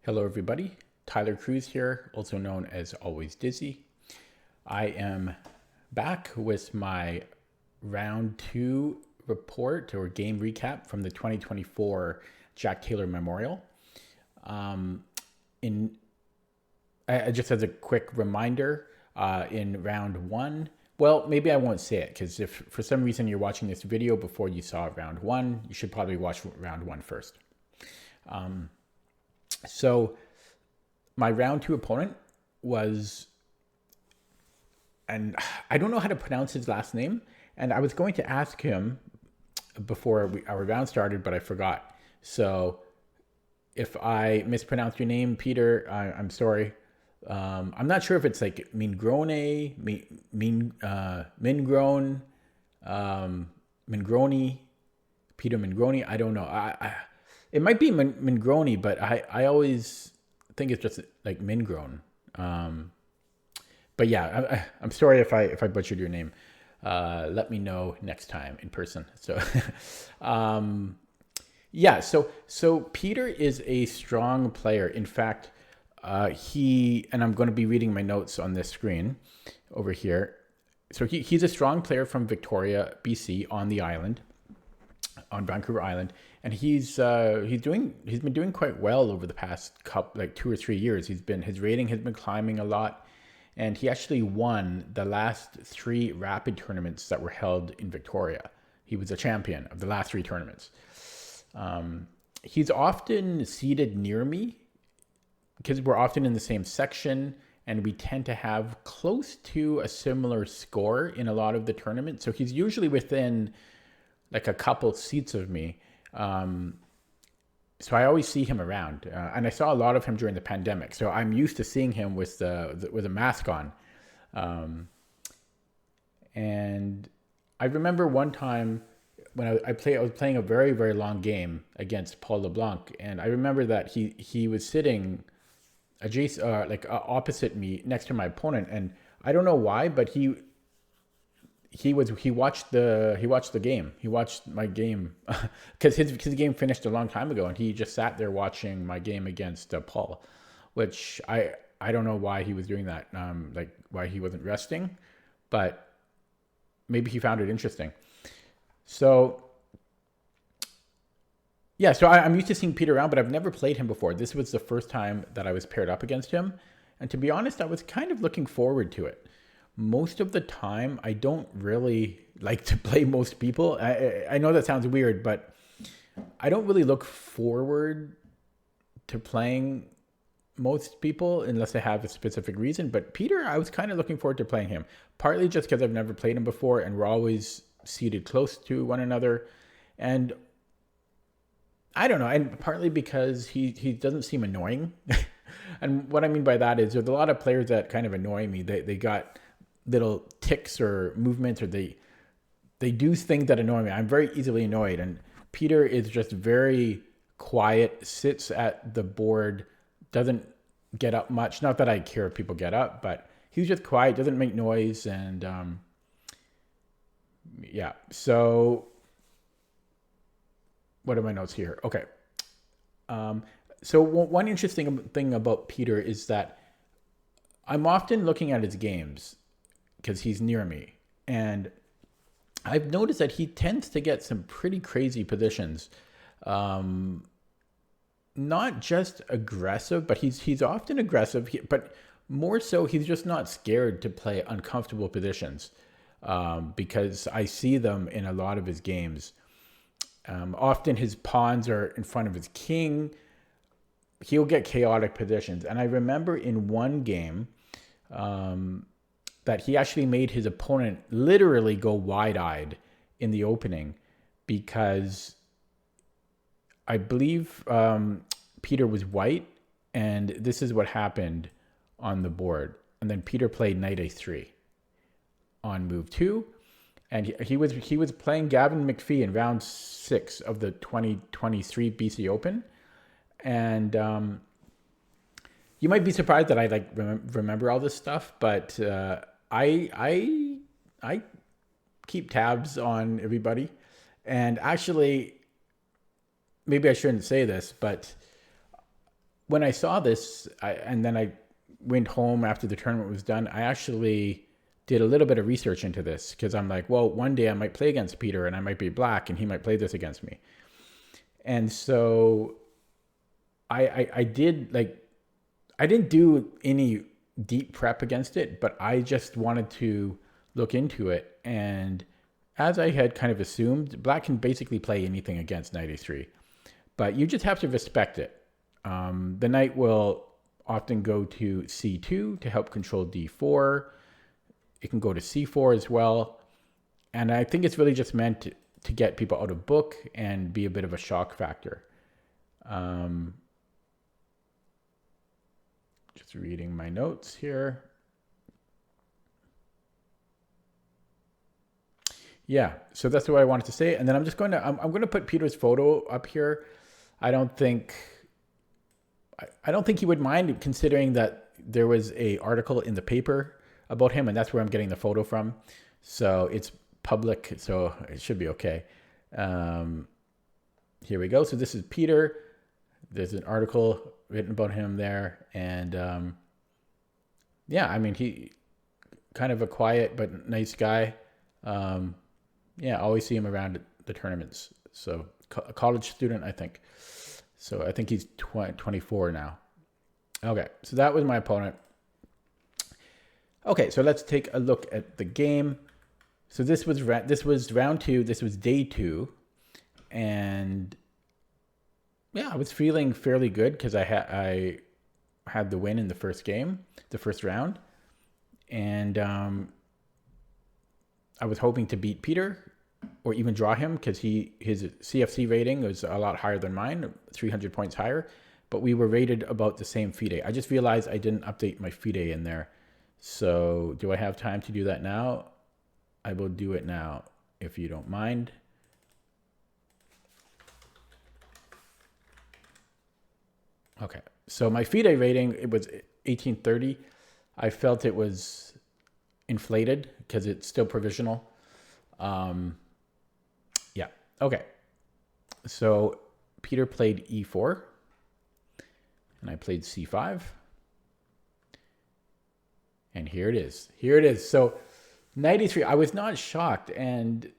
Hello, everybody. Tyler Cruz here, also known as Always Dizzy. I am back with my round two report or game recap from the 2024 Jack Taylor Memorial. In Just as a quick reminder, in round one, well, maybe I won't say it because if for some reason you're watching this video before you saw round one, you should probably watch round one first. So my round two opponent was, and I don't know how to pronounce his last name, and I was going to ask him before our round started, but I forgot. So if I mispronounce your name, Peter, I'm sorry. I'm not sure if it's like Mingrone, Mingrone, Mingrone, Peter Mingrone. I don't know. It might be Mingrone, but I always think it's just like Mingrone. But yeah, I'm sorry if I butchered your name. Let me know next time in person. So, yeah. So Peter is a strong player. In fact, and I'm going to be reading my notes on this screen over here. So he's a strong player from Victoria, BC, on the island, on Vancouver Island, and he's been doing quite well over the past couple, like 2 or 3 years. His rating has been climbing a lot, and he actually won the last three rapid tournaments that were held in Victoria. He was a champion of the last three tournaments. He's often seated near me because we're often in the same section, and we tend to have close to a similar score in a lot of the tournaments. So he's usually within like a couple seats of me. So I always see him around, and I saw a lot of him during the pandemic. So I'm used to seeing him with a mask on. And I remember one time when I was playing a very, very long game against Paul LeBlanc, and I remember that he was sitting adjacent, opposite me, next to my opponent, and I don't know why, but he watched the game. He watched my game because his game finished a long time ago, and he just sat there watching my game against Paul, which I don't know why he was doing that. Like why he wasn't resting, but maybe he found it interesting. So yeah, so I'm used to seeing Peter around, but I've never played him before. This was the first time that I was paired up against him, and to be honest, I was kind of looking forward to it. Most of the time, I don't really like to play most people. I know that sounds weird, but I don't really look forward to playing most people unless I have a specific reason. But Peter, I was kind of looking forward to playing him, partly just because I've never played him before, and we're always seated close to one another. And I don't know, and partly because he doesn't seem annoying. And what I mean by that is there's a lot of players that kind of annoy me. They got little ticks or movements, or they do things that annoy me. I'm very easily annoyed, and Peter is just very quiet, sits at the board, doesn't get up much. Not that I care if people get up, but he's just quiet, doesn't make noise, and yeah. So what are my notes here? Okay. So one interesting thing about Peter is that I'm often looking at his games because he's near me, and I've noticed that he tends to get some pretty crazy positions. Not just aggressive, but he's often aggressive, but more so he's just not scared to play uncomfortable positions, because I see them in a lot of his games. Often his pawns are in front of his king. He'll get chaotic positions. And I remember in one game that he actually made his opponent literally go wide-eyed in the opening, because I believe Peter was white, and this is what happened on the board. And then Peter played knight a3 on move 2. And he was playing Gavin McPhee in round 6 of the 2023 BC Open, and you might be surprised that I remember all this stuff, but I keep tabs on everybody, and actually, maybe I shouldn't say this, but when I saw this, and then I went home after the tournament was done, I actually did a little bit of research into this because I'm like, well, one day I might play against Peter and I might be black and he might play this against me. And so I did I didn't do any deep prep against it, but I just wanted to look into it. And as I had kind of assumed, black can basically play anything against knight a3, but you just have to respect it. The knight will often go to c2 to help control d4. It can go to c4 as well. And I think it's really just meant to get people out of book and be a bit of a shock factor. Just reading my notes here. Yeah, so that's what I wanted to say. And then I'm just going to, I'm going to put Peter's photo up here. I don't think he would mind, considering that there was a article in the paper about him, and that's where I'm getting the photo from. So it's public, so it should be okay. Here we go. So this is Peter. There's an article written about him there. And yeah, I mean, he kind of a quiet but nice guy. Yeah, I always see him around the tournaments. So a college student, I think. So I think he's 24 now. Okay, so that was my opponent. Okay, so let's take a look at the game. So this was round 2. This was day 2, and yeah, I was feeling fairly good because I had the win in the first game, the first round, and I was hoping to beat Peter or even draw him because his CFC rating was a lot higher than mine, 300 points higher, but we were rated about the same FIDE. I just realized I didn't update my FIDE in there. So do I have time to do that now? I will do it now if you don't mind. Okay, so my FIDE rating, it was 1830. I felt it was inflated because it's still provisional. Yeah, okay. So Peter played e4 and I played c5. And here it is. Here it is. So knight e3, I was not shocked, and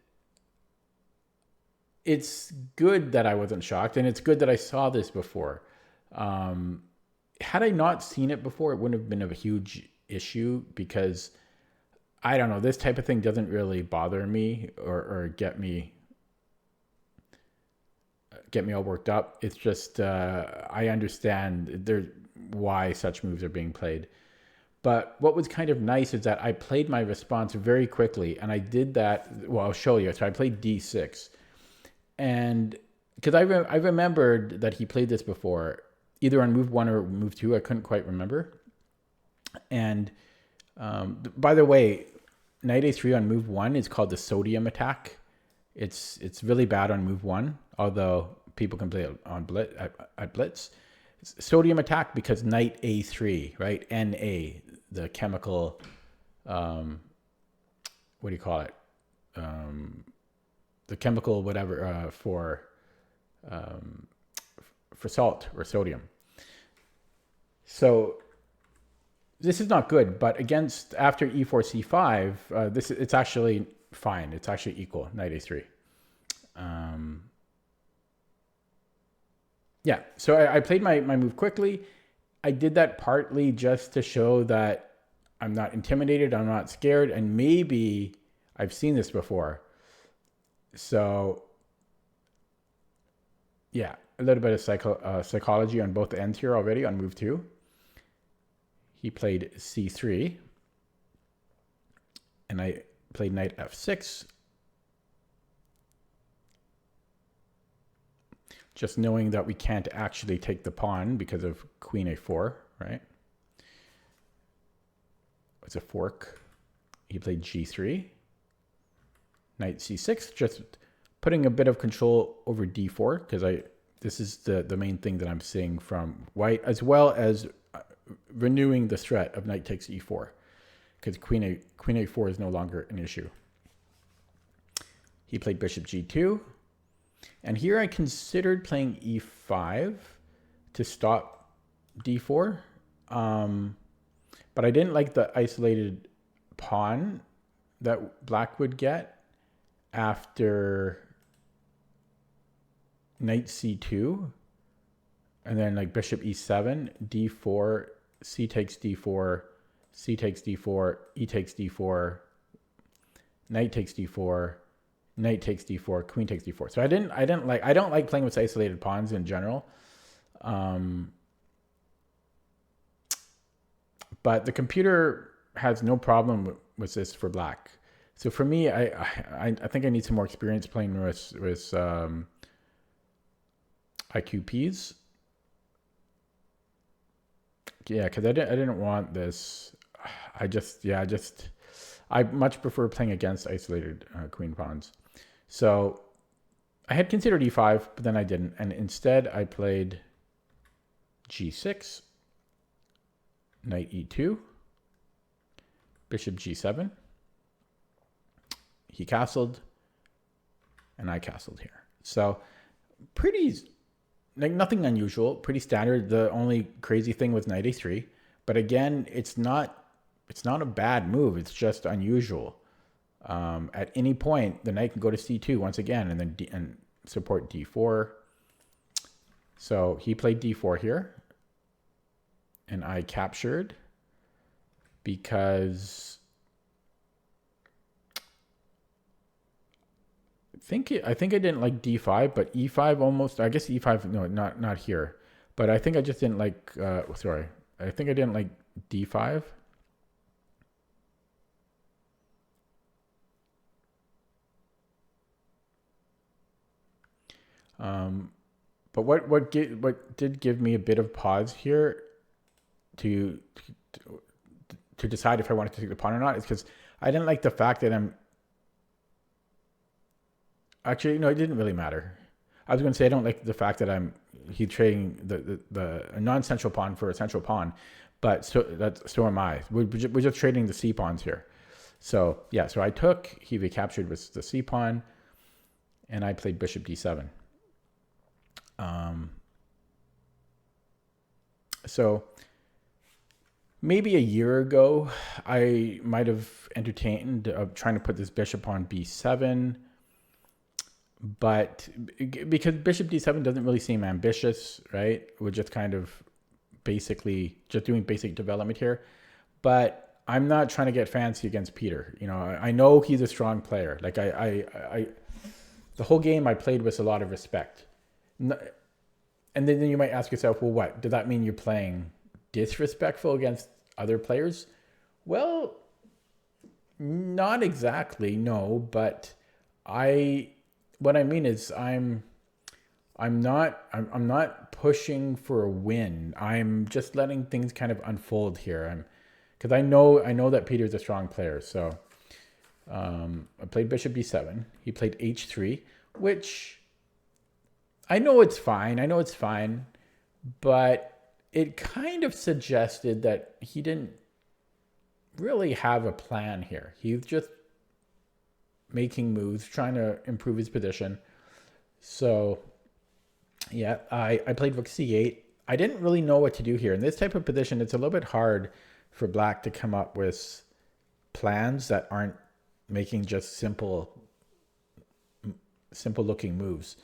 it's good that I wasn't shocked, and it's good that I saw this before. Had I not seen it before, it wouldn't have been a huge issue because I don't know, this type of thing doesn't really bother me or get me all worked up. It's just I understand why such moves are being played. But what was kind of nice is that I played my response very quickly, and I did that. Well, I'll show you. So I played d6, and because I remembered that he played this before, either on move 1 or move 2. I couldn't quite remember. And by the way, knight a3 on move 1 is called the sodium attack. It's really bad on move 1, although people can play it on at blitz. It's sodium attack because knight a3, right? Na, the chemical, what do you call it? The chemical whatever for salt or sodium. So this is not good, but against after e4 c5, it's actually fine. It's actually equal, knight a3. Yeah, so I played my move quickly. I did that partly just to show that I'm not intimidated, I'm not scared, and maybe I've seen this before. So yeah, a little bit of psychology on both ends here already on move 2. He played c3, and I played knight f6. Just knowing that we can't actually take the pawn because of queen a4, right? It's a fork. He played g3. Knight c6, just putting a bit of control over d4 because this is the main thing that I'm seeing from white, as well as renewing the threat of knight takes e4 because queen a4 is no longer an issue. He played bishop g2. And here I considered playing e5 to stop d4. But I didn't like the isolated pawn that black would get after knight c2, and then like bishop e7, d4, c takes d4, c takes d4, e takes d4, knight takes d4, knight takes d4, queen takes d4. So I don't like playing with isolated pawns in general. But the computer has no problem with this for black. So for me, I think I need some more experience playing with IQPs. Yeah, because I didn't want this. I much prefer playing against isolated queen pawns. So I had considered e5, but then I didn't, and instead I played g6, knight e2, bishop g7. He castled, and I castled here. So pretty, like nothing unusual, pretty standard. The only crazy thing was knight a3, but again, it's not a bad move. It's just unusual. At any point, the knight can go to c2 once again, and then and support d4. So he played d4 here, and I captured because I think I didn't like d5, but e5 almost. I guess e5. No, not here. But I think I just didn't like. Sorry, I think I didn't like d5. But what did give me a bit of pause here to decide if I wanted to take the pawn or not is because I didn't like the fact that I'm actually no, it didn't really matter. I was going to say I don't like the fact that he's trading the non-central pawn for a central pawn, but so am I. We're just trading the c pawns here. So yeah, so I took he recaptured with the c pawn, and I played bishop d7. So maybe a year ago, I might have entertained of trying to put this bishop on b7, but because bishop d7 doesn't really seem ambitious, right? We're just kind of basically just doing basic development here, but I'm not trying to get fancy against Peter. You know, I know he's a strong player. Like the whole game I played with a lot of respect. And then you might ask yourself, well, what? Does that mean you're playing disrespectful against other players? Well, not exactly, no. But what I mean is I'm not pushing for a win. I'm just letting things kind of unfold here. Because I know that Peter's a strong player. So I played bishop b7. He played h3, which I know it's fine, but it kind of suggested that he didn't really have a plan here. He's just making moves, trying to improve his position. So yeah, I played rook c8. I didn't really know what to do here. In this type of position, it's a little bit hard for black to come up with plans that aren't making just simple looking moves.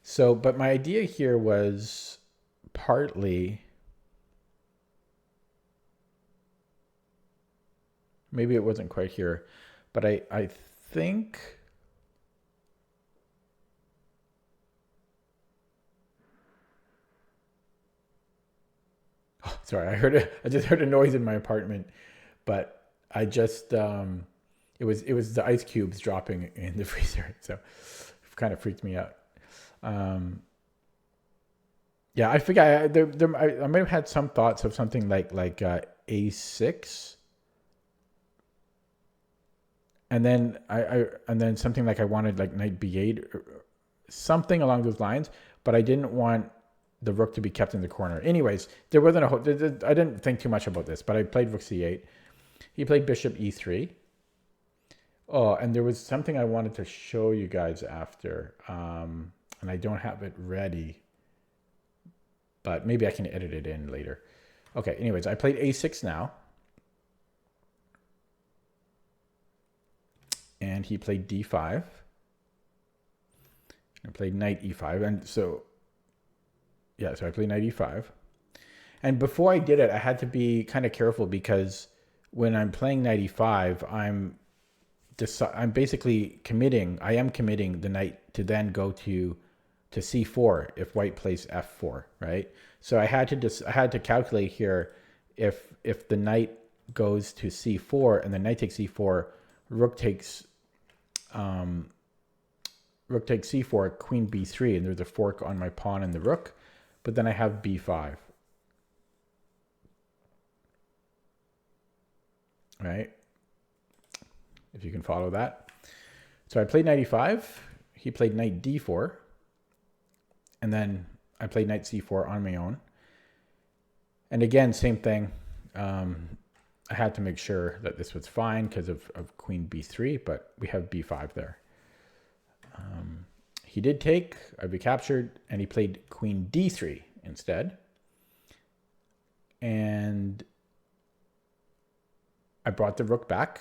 So, but my idea here was partly, maybe it wasn't quite here, but I think, oh, sorry, I just heard a noise in my apartment, but I just, it was the ice cubes dropping in the freezer. So it kind of freaked me out. Yeah, I forget. I might have had some thoughts of something like a6, and then and then something like I wanted like knight b8, or something along those lines. But I didn't want the rook to be kept in the corner. Anyways, there wasn't a whole. I didn't think too much about this, but I played rook c8. He played bishop e3. Oh, and there was something I wanted to show you guys after, and I don't have it ready. but maybe I can edit it in later. Okay, anyways, I played a6 now. And he played d5. I played knight e5. And so, yeah, so I played knight e5. And before I did it, I had to be kind of careful because when I'm playing knight e5, I'm basically committing, I am committing the knight to then go to c4 if white plays f4, right? So I had to calculate here if the knight goes to c4 and the knight takes c4, rook takes c4, queen b3, and there's a fork on my pawn and the rook, but then I have b5. Right? If you can follow that. So I played knight e5, he played knight d4, and then I played knight c4 on my own. And again, same thing. I had to make sure that this was fine because of queen b3, but we have b5 there. He did take, I'd be captured, and he played queen d3 instead. And I brought the rook back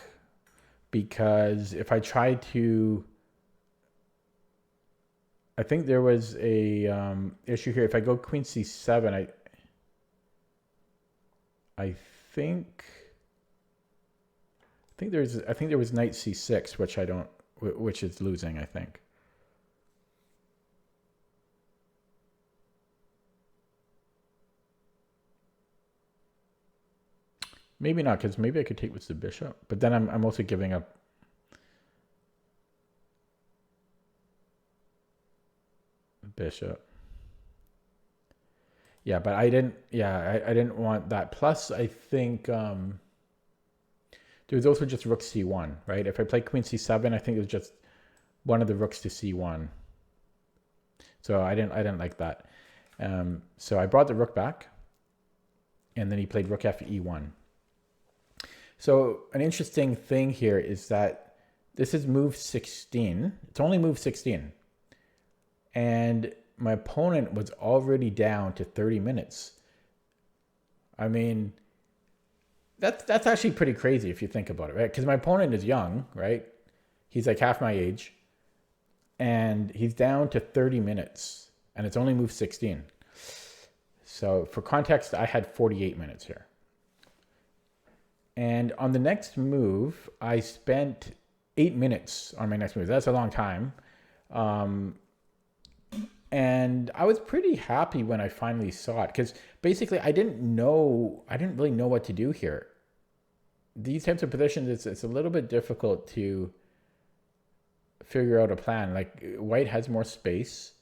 because if I tried to, I think there was a issue here. If I go queen c7, I think there was knight c6, which is losing, I think. Maybe not, because maybe I could take with the bishop, but then I'm also giving up. Bishop. Yeah, but I didn't want that. Plus, I think there was also just rook c1, right? If I play queen c7, I think it was just one of the rooks to c1. So I didn't like that. So I brought the rook back, and then he played rook fe1. So an interesting thing here is that this is move 16. It's only move 16. And my opponent was already down to 30 minutes. I mean, that's actually pretty crazy if you think about it, right? Because my opponent is young, right? He's like half my age. And he's down to 30 minutes. And it's only move 16. So for context, I had 48 minutes here. And on the next move, I spent 8 minutes on my next move. That's a long time. And I was pretty happy when I finally saw it because basically I didn't really know what to do here. These types of positions, it's a little bit difficult to figure out a plan. Like white has more space.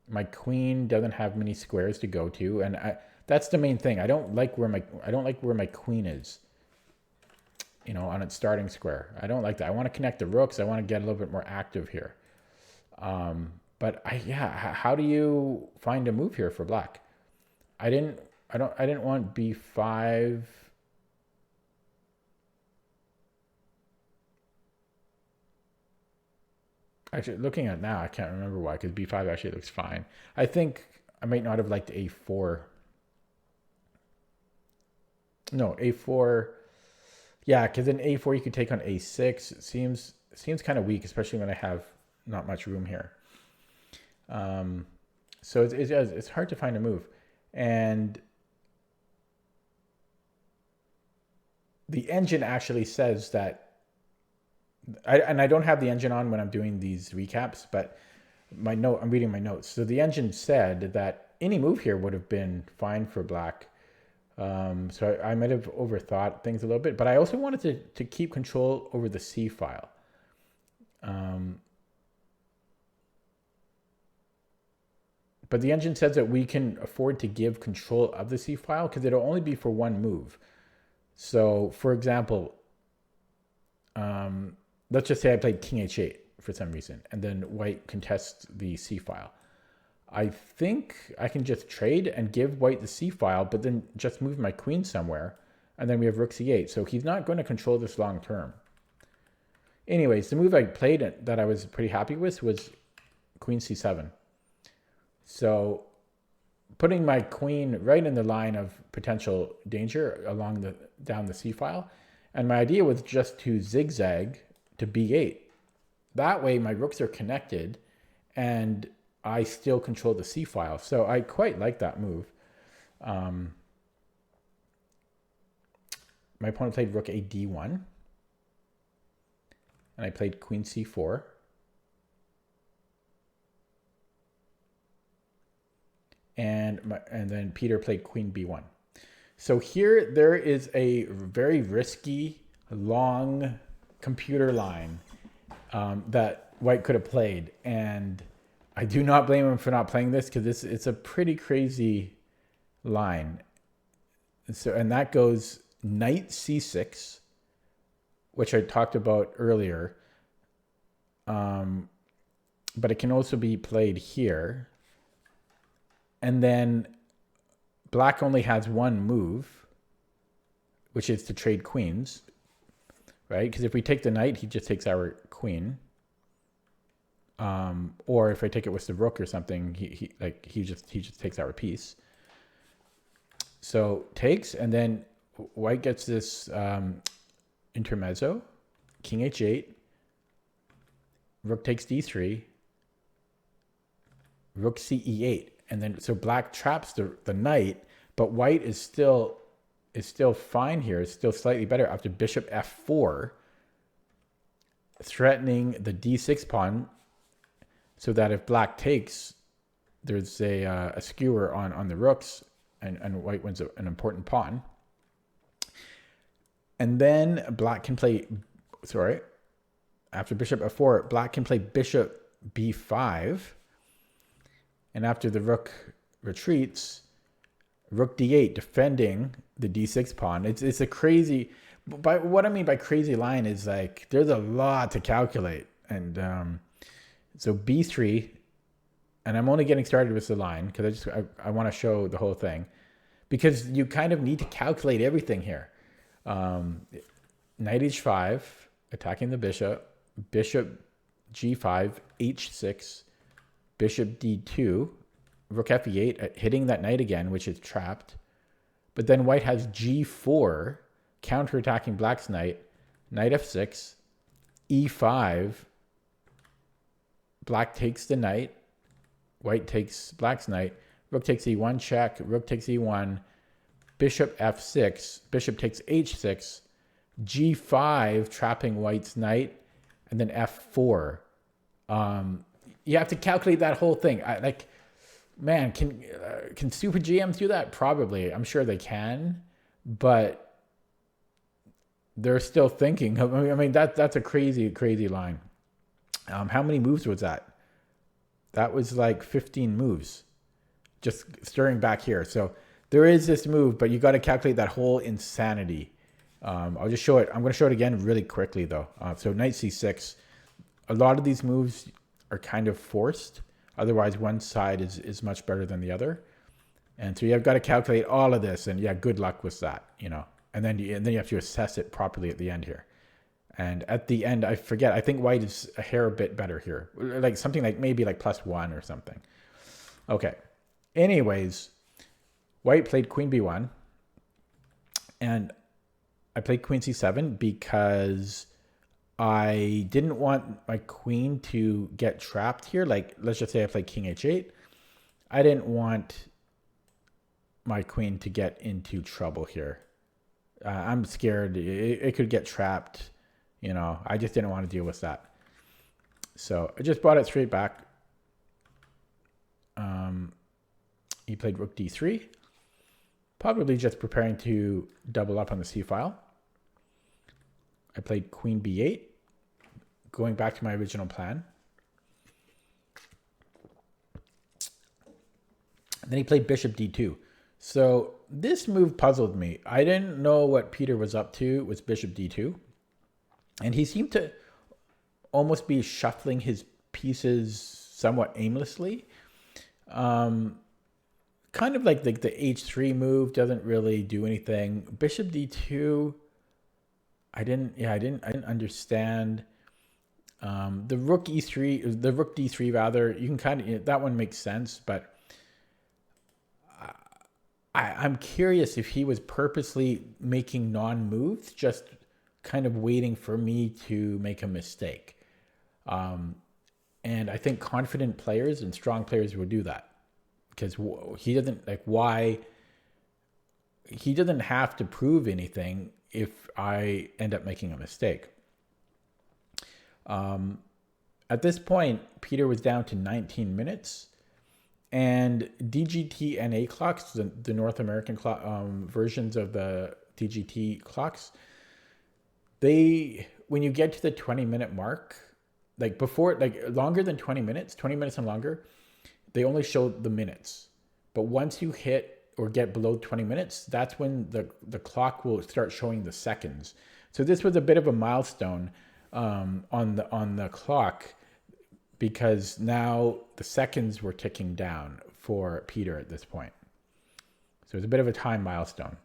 My queen doesn't have many squares to go to, and that's the main thing. I don't like where my queen is. You know, on its starting square. I don't like that. I want to connect the rooks. I want to get a little bit more active here. But how do you find a move here for black? I didn't want b5. Actually, looking at it now, I can't remember why, because b5 actually looks fine. I think I might not have liked a4. No, a4. Yeah, because in a4 you could take on a6. It seems kind of weak, especially when I have not much room here. So it's hard to find a move. And the engine actually says that, I don't have the engine on when I'm doing these recaps, but I'm reading my notes. So the engine said that any move here would have been fine for black. So I might have overthought things a little bit, but I also wanted to keep control over the C file. But the engine says that we can afford to give control of the C file because it'll only be for one move. So, for example, let's just say I played king h8 for some reason, and then white contests the C file. I think I can just trade and give white the C file, but then just move my queen somewhere, and then we have rook c8. So he's not going to control this long term. Anyways, the move I played that I was pretty happy with was queen c7. So putting my queen right in the line of potential danger down the c file. And my idea was just to zigzag to b8. That way my rooks are connected and I still control the c file. So I quite like that move. My opponent played rook a d1. And I played queen c4. And then Peter played queen b1. So here there is a very risky, long computer line that White could have played. And I do not blame him for not playing this because it's a pretty crazy line. And that goes knight c6, which I talked about earlier. But it can also be played here. And then black only has one move, which is to trade queens, right? Because if we take the knight, he just takes our queen. Or if I take it with the rook or something, he just takes our piece. So takes, and then White gets this intermezzo, king h8, rook takes d3, rook ce8. And then, so black traps the knight, but White is still fine here. It's still slightly better after bishop f4, threatening the d6 pawn, so that if black takes, there's a skewer on the rooks, and White wins an important pawn. And then black can play, after bishop f4, black can play bishop b5. And after the rook retreats, rook d8, defending the d6 pawn. It's a crazy, what I mean by crazy line is like, there's a lot to calculate. And so b3, and I'm only getting started with the line because I want to show the whole thing. Because you kind of need to calculate everything here. Knight h5, attacking the bishop, bishop g5, h6, bishop d2, rook fe8, hitting that knight again, which is trapped. But then White has g4, counterattacking black's knight, knight f6, e5, black takes the knight, White takes black's knight, rook takes e1 check, rook takes e1, bishop f6, bishop takes h6, g5, trapping White's knight, and then f4. You have to calculate that whole thing. Man, can super GMs do that? Probably. I'm sure they can, but they're still thinking. I mean, that's a crazy, crazy line. How many moves was that? That was like 15 moves. Just stirring back here. So there is this move, but you got to calculate that whole insanity. I'll just show it. I'm going to show it again really quickly, though. So knight c6. A lot of these moves are kind of forced. Otherwise, one side is much better than the other. And so you've got to calculate all of this. And yeah, good luck with that, And then you have to assess it properly at the end here. And at the end, I forget. I think White is a hair bit better here. Like something like maybe like +1 or something. Okay. Anyways, White played queen b1. And I played queen c7 because I didn't want my queen to get trapped here. Like, let's just say I played king h8. I didn't want my queen to get into trouble here. I'm scared it could get trapped. I just didn't want to deal with that. So I just brought it straight back. He played rook d3. Probably just preparing to double up on the c file. I played queen b8. Going back to my original plan. And then he played bishop d2. So this move puzzled me. I didn't know what Peter was up to with bishop d2. And he seemed to almost be shuffling his pieces somewhat aimlessly. Kind of like the h3 move doesn't really do anything. Bishop d2, I didn't understand. The rook e3, the rook d3 rather, you can kind of, that one makes sense, but I'm curious if he was purposely making non-moves, just kind of waiting for me to make a mistake. And I think confident players and strong players will do that because he doesn't like why he doesn't have to prove anything if I end up making a mistake. At this point, Peter was down to 19 minutes, and DGT NA clocks, the North American versions of the DGT clocks, when you get to the 20-minute mark, like before, like longer than 20 minutes and longer, they only show the minutes. But once you hit or get below 20 minutes, that's when the clock will start showing the seconds. So this was a bit of a milestone on the clock, because now the seconds were ticking down for Peter at this point. So it's a bit of a time milestone.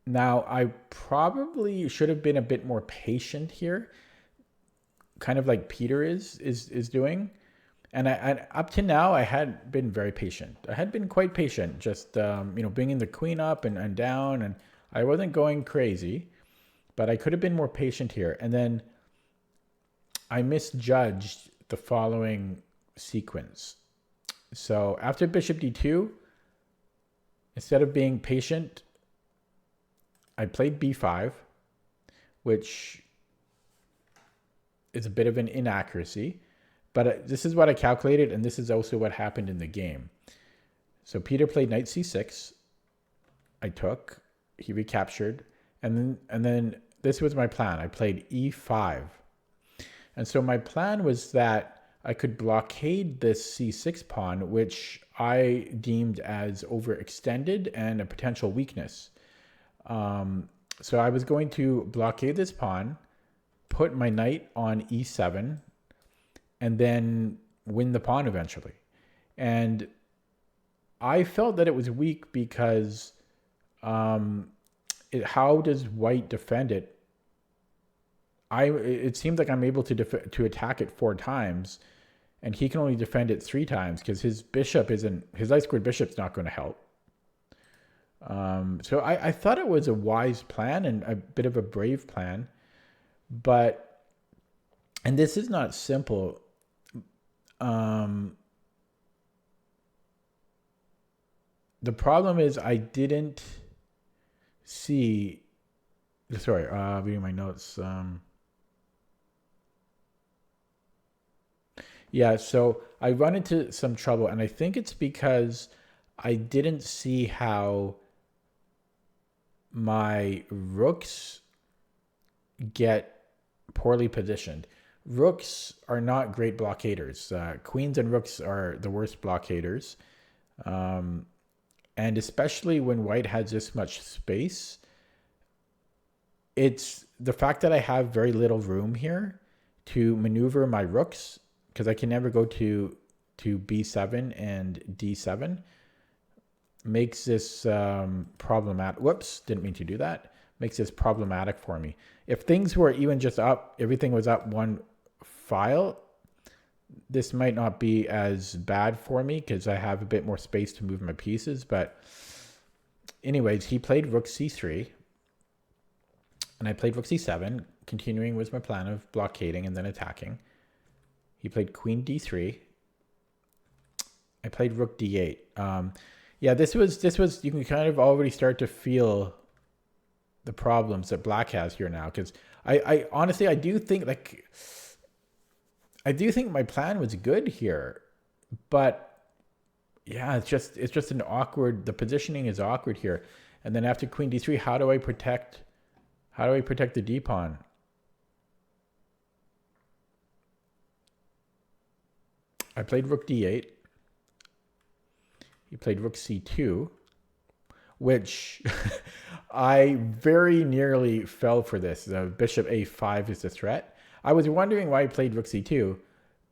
Now, I probably should have been a bit more patient here, kind of like Peter is doing. And I up to now, I had been very patient. I had been quite patient, just bringing the queen up and down, and I wasn't going crazy, but I could have been more patient here. And then I misjudged the following sequence. So after bishop d2, instead of being patient, I played b5, which is a bit of an inaccuracy, but this is what I calculated, and this is also what happened in the game. So Peter played knight c6. I took, he recaptured, and then this was my plan. I played e5. And so my plan was that I could blockade this c6 pawn, which I deemed as overextended and a potential weakness. So I was going to blockade this pawn, put my knight on e7, and then win the pawn eventually. And I felt that it was weak because how does white defend it? It seems like I'm able to attack it 4 times, and he can only defend it 3 times because his light squared bishop's not going to help. So I thought it was a wise plan and a bit of a brave plan, and this is not simple. The problem is I didn't see, sorry, reading my notes. Yeah, so I run into some trouble, and I think it's because I didn't see how my rooks get poorly positioned. Rooks are not great blockaders. Queens and rooks are the worst blockaders. And especially when white has this much space, it's the fact that I have very little room here to maneuver my rooks, because I can never go to b7 and d7, makes this problematic. Whoops, didn't mean to do that. Makes this problematic for me. If things were even just up, everything was up one file, this might not be as bad for me because I have a bit more space to move my pieces. But anyways, he played rook c3, and I played rook c7. Continuing was my plan of blockading and then attacking. He played queen d3. I played rook d8. Yeah, this was you can kind of already start to feel the problems that black has here now, because I honestly I do think my plan was good here, but yeah, it's just an awkward, the positioning is awkward here. And then after queen d3, how do I protect the d pawn? I played rook d8. He played rook c2, which I very nearly fell for this. Bishop a5 is the threat. I was wondering why he played rook c2,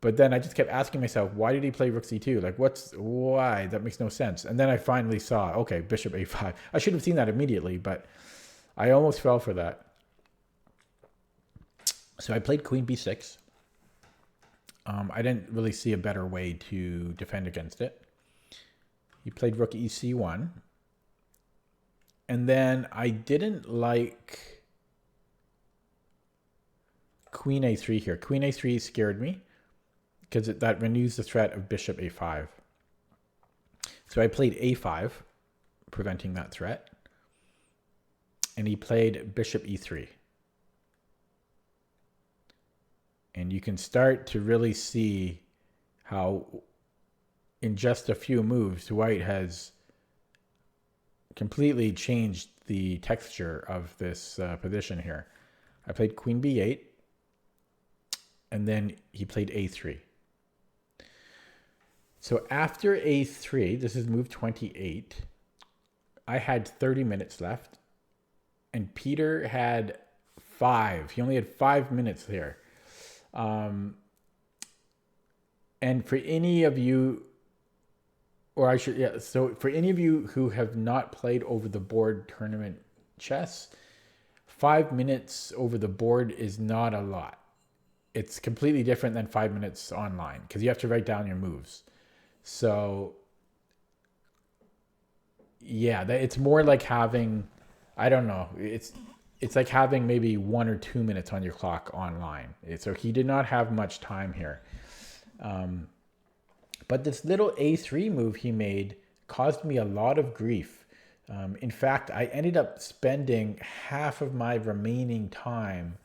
but then I just kept asking myself, why did he play rook c2? Like, why? That makes no sense. And then I finally saw, okay, bishop a5. I should have seen that immediately, but I almost fell for that. So I played queen b6. I didn't really see a better way to defend against it. He played rook ec1. And then I didn't like queen a3 here. Queen a3 scared me because that renews the threat of bishop a5. So I played a5, preventing that threat. And he played bishop e3. And you can start to really see how in just a few moves, white has completely changed the texture of this position here. I played queen b8, and then he played a3. So after a3, this is move 28, I had 30 minutes left, and Peter had 5. He only had 5 minutes here. And for any of you, so for any of you who have not played over the board tournament chess, 5 minutes over the board is not a lot. It's completely different than 5 minutes online because you have to write down your moves. So yeah, it's more like having, I don't know, it's like having maybe 1 or 2 minutes on your clock online. So he did not have much time here. But this little a3 move he made caused me a lot of grief. In fact, I ended up spending half of my remaining time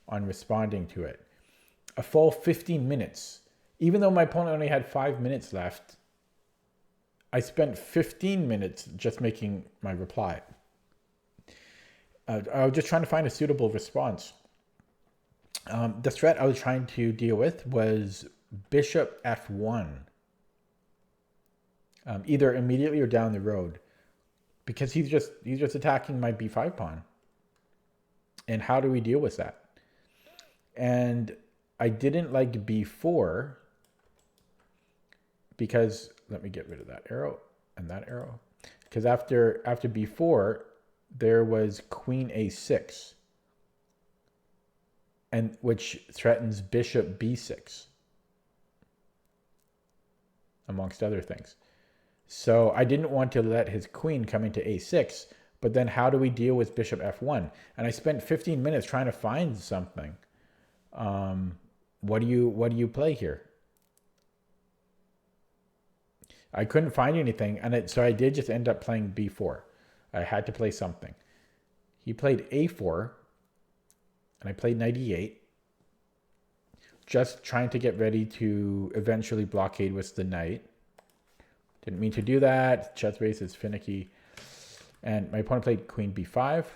on responding to it. A full 15 minutes. Even though my opponent only had 5 minutes left, I spent 15 minutes just making my reply. I was just trying to find a suitable response. The threat I was trying to deal with was bishop f1. Either immediately or down the road, because he's just attacking my b5 pawn. And how do we deal with that? And I didn't like b4 because, let me get rid of that arrow and that arrow, because after b4 there was queen a6, and which threatens bishop b6, amongst other things. So I didn't want to let his queen come into a6, but then how do we deal with bishop f1? And I spent 15 minutes trying to find something. What do you play here? I couldn't find anything, and so I did just end up playing b4. I had to play something. He played a4, and I played knight e8, just trying to get ready to eventually blockade with the knight. Didn't mean to do that. Chess base is finicky. And my opponent played queen b5.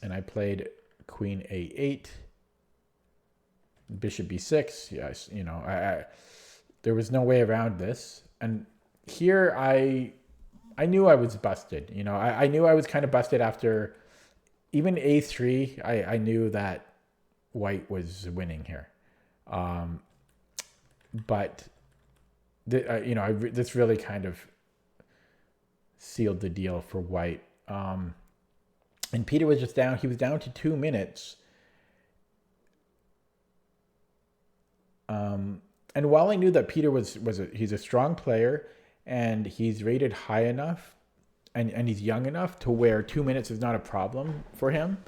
And I played queen a8. Bishop b6. Yes, you know, there was no way around this. And here I knew I was busted. You know, I knew I was kind of busted after even a3. I knew that white was winning here. But this really kind of sealed the deal for white. And Peter was just down. He was down to 2 minutes. And while I knew that Peter he's a strong player and he's rated high enough and he's young enough to where 2 minutes is not a problem for him,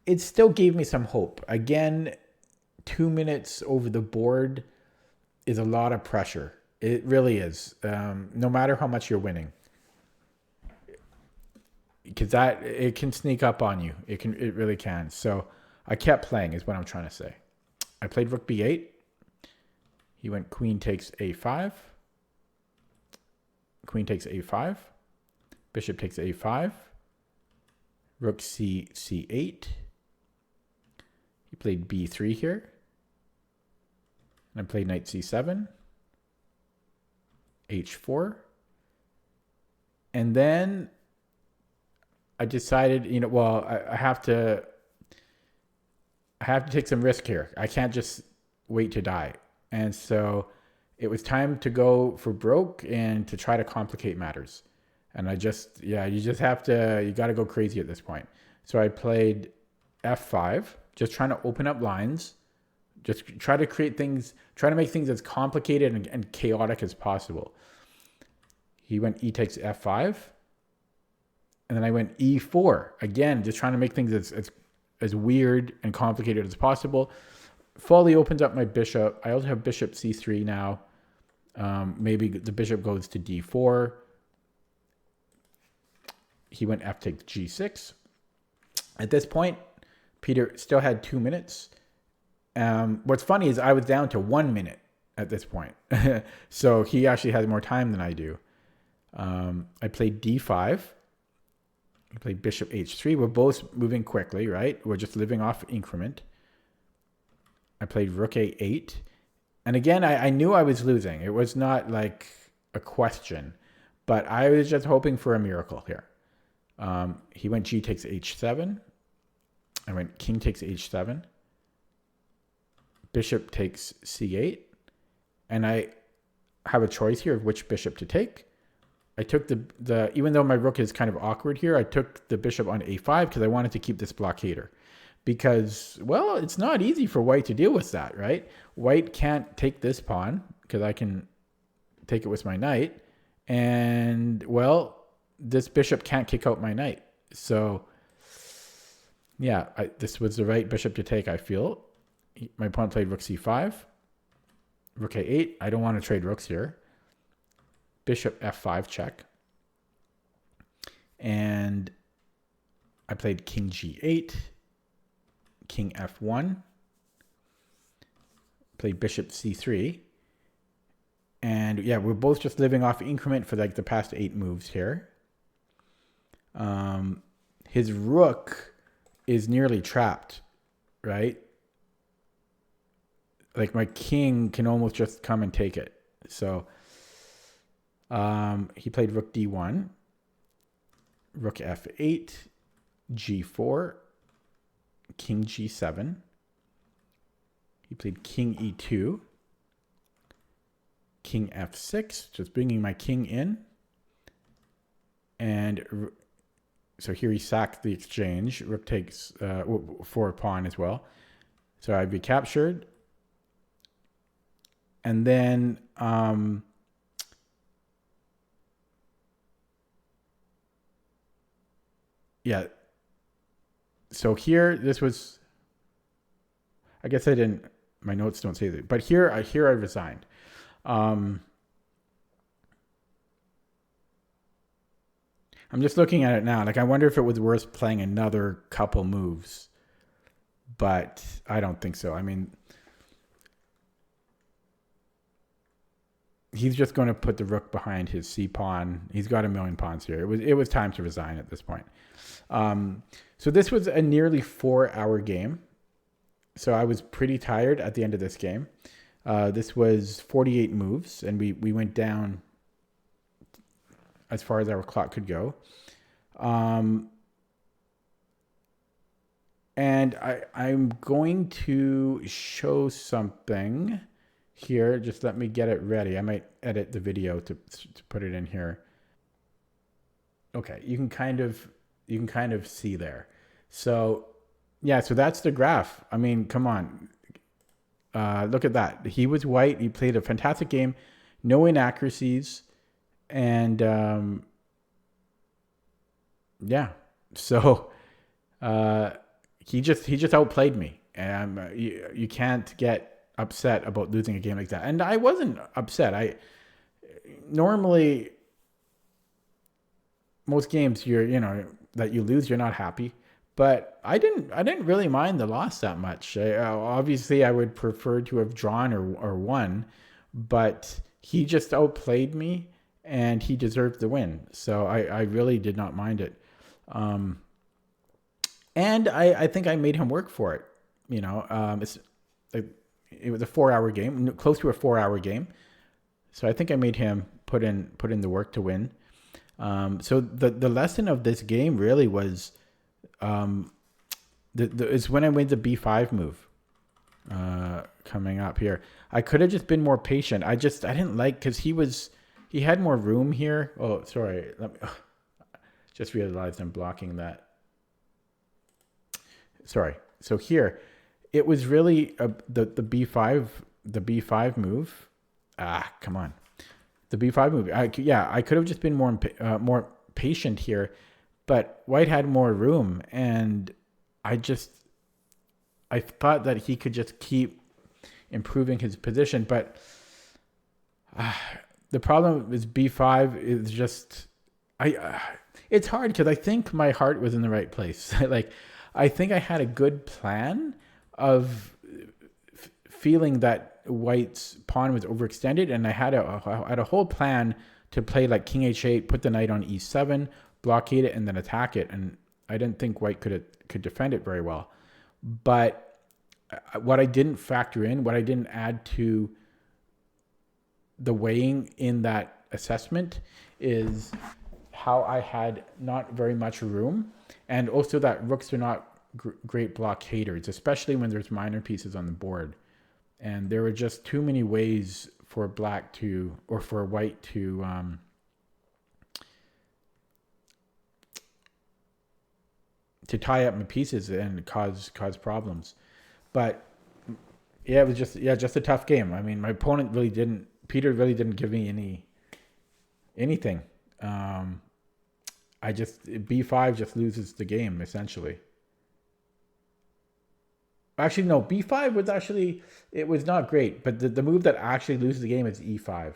it still gave me some hope. Again, 2 minutes over the board is a lot of pressure. It really is. No matter how much you're winning, because it can sneak up on you. It really can. So I kept playing is what I'm trying to say. I played rook b8. He went queen takes a5. Queen takes a5. Bishop takes a5. Rook c8. He played b3 here. And I played knight c7, h4. And then I decided, I have to take some risk here. I can't just wait to die. And so it was time to go for broke and to try to complicate matters. And you got to go crazy at this point. So I played f5, just trying to open up lines, Just try to create things, try to make things as complicated and chaotic as possible. He went e takes f5. And then I went e4. Again, just trying to make things as weird and complicated as possible. Folly opens up my bishop. I also have bishop c3 now. Maybe the bishop goes to d4. He went f takes g6. At this point, Peter still had 2 minutes. What's funny is I was down to 1 minute at this point. So he actually has more time than I do. I played d5. I played bishop h3. We're both moving quickly, right? We're just living off increment. I played rook a8. And again, I knew I was losing. It was not like a question. But I was just hoping for a miracle here. He went g takes h7. I went king takes h7. Bishop takes c8. And I have a choice here of which bishop to take. I took the even though my rook is kind of awkward here, I took the bishop on a5 because I wanted to keep this blockader. Because, well, it's not easy for white to deal with that, right? White can't take this pawn because I can take it with my knight. And, well, this bishop can't kick out my knight. So, yeah, this was the right bishop to take, I feel. My opponent played rook c5. Rook a8. I don't want to trade rooks here. Bishop f5 check. And I played king g8. King f1. Played bishop c3. And yeah, we're both just living off increment for like the past 8 moves here. His rook is nearly trapped, right? Like my king can almost just come and take it. So he played rook d1, rook f8, g4, king g7. He played king e2, king f6, just bringing my king in. And so here he sacked the exchange. Rook takes for a pawn as well. So I'd be captured. And then yeah. So here, this was, I guess I didn't, my notes don't say that, but here I resigned. I'm just looking at it now. Like, I wonder if it was worth playing another couple moves, but I don't think so. I mean, he's just going to put the rook behind his c pawn. He's got a million pawns here. It was time to resign at this point. So this was a nearly 4-hour game. So I was pretty tired at the end of this game. This was 48 moves, and we went down as far as our clock could go. And I'm going to show something here. Just let me get it ready. I might edit the video to put it in here. Okay, you can kind of see there. So yeah, so that's the graph. I mean, come on. Look at that. He was white. He played a fantastic game. No inaccuracies. And yeah. So he just outplayed me. And you can't get upset about losing a game like that. And I wasn't upset. I normally, most games that you lose, you're not happy. But I didn't really mind the loss that much. Obviously, I would prefer to have drawn or won, but he just outplayed me, and he deserved the win. So I really did not mind it. And I think I made him work for it. It was a 4-hour game, close to a 4-hour game. So I think I made him put in the work to win. So the lesson of this game really was, is when I made the b5 move coming up here. I could have just been more patient. I didn't like, because he had more room here. Oh, sorry. Just realized I'm blocking that. Sorry. So here, it was really the b5 move. Come on, the b5 move. I could have just been more patient here, but White had more room, and I thought that he could just keep improving his position, but the problem is b5 is just it's hard because I think my heart was in the right place. Like, I think I had a good plan of feeling that White's pawn was overextended, and I had a whole plan to play like king h8, put the knight on e7, blockade it, and then attack it. And I didn't think White could defend it very well. But what I didn't factor in, what I didn't add to the weighing in that assessment, is how I had not very much room, and also that rooks are not great blockaders, especially when there's minor pieces on the board. And there were just too many ways for White to tie up my pieces and cause problems. But yeah, it was just a tough game. I mean, my opponent Peter really didn't give me anything. b5 just loses the game essentially. Actually, no, b5 was not great, but the move that actually loses the game is e5.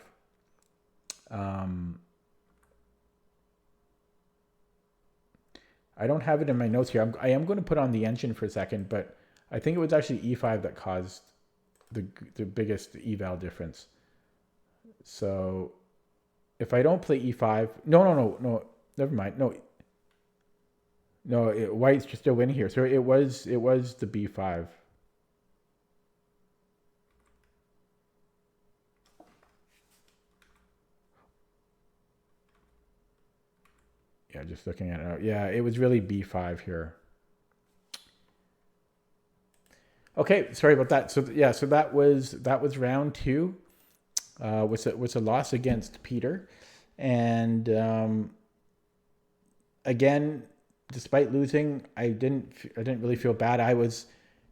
I don't have it in my notes here. I am going to put on the engine for a second, but I think it was actually e5 that caused the biggest eval difference. So if I don't play e5, no, never mind. No, White's just still winning here. So it was the b5. Yeah, just looking at it. Yeah, it was really b5 here. Okay, sorry about that. So yeah, so that was round 2. Was a loss against Peter, and again, despite losing, I didn't really feel bad.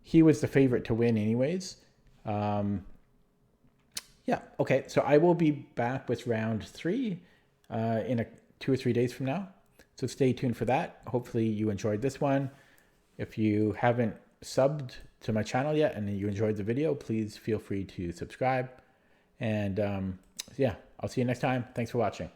He was the favorite to win anyways. Yeah, okay. So I will be back with round 3 in 2 or 3 days from now. So stay tuned for that. Hopefully you enjoyed this one. If you haven't subbed to my channel yet and you enjoyed the video, please feel free to subscribe. And yeah, I'll see you next time. Thanks for watching.